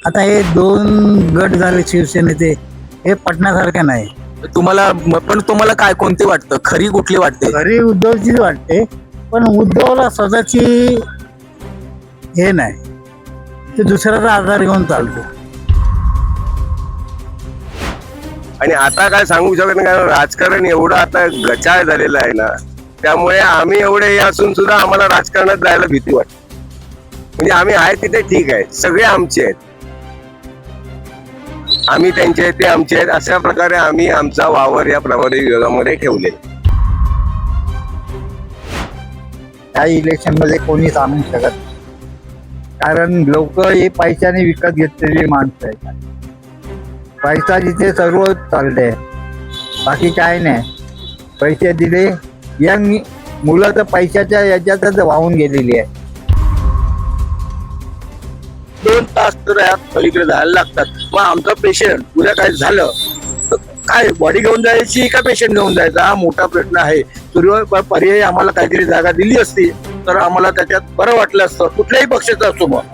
आता हे दोन गट झाले शिवसेनेचे, हे पटण्यासारखे नाही. तुम्हाला काय कोणते वाटतं, खरी कुठली वाटते? घरी उद्धवचीच वाटते, पण उद्धवला स्वतःची हे नाही, ते दुसऱ्याचा आधार घेऊन चालतो. आणि आता काय सांगू शकत नाही, कारण राजकारण एवढं आता गचाळ झालेलं आहे ना, त्यामुळे आम्ही एवढे हे असून सुद्धा आम्हाला राजकारणात जायला भीती वाटते. म्हणजे आम्ही आहे तिथे ठीक आहे, सगळे आमचे आहेत, आम्ही त्यांचे आहेत, ते आमचे आहेत, अशा प्रकारे आम्ही आमचा वावर या प्रभारी विभागामध्ये ठेवले. त्या इलेक्शन मध्ये कोणीच आणू शकत नाही. कारण लोक हे पैशाने विकत घेतलेली माणसं आहेत. पैसा जिथे सर्व चालते, बाकी काय नाही. पैसे दिले, यंग मुलं तर पैशाच्या याच्यातच वाहून गेलेली आहे. 2 तास तर पलीकडे जायला लागतात. मग आमचं पेशंट उद्या काय झालं तर काय बॉडी घेऊन जायची का पेशंट घेऊन जायचा, हा मोठा प्रश्न आहे. पर्याय आम्हाला काहीतरी जागा दिली असती तर आम्हाला त्याच्यात बरं वाटलं असतं, कुठल्याही पक्षाचा असतो. मग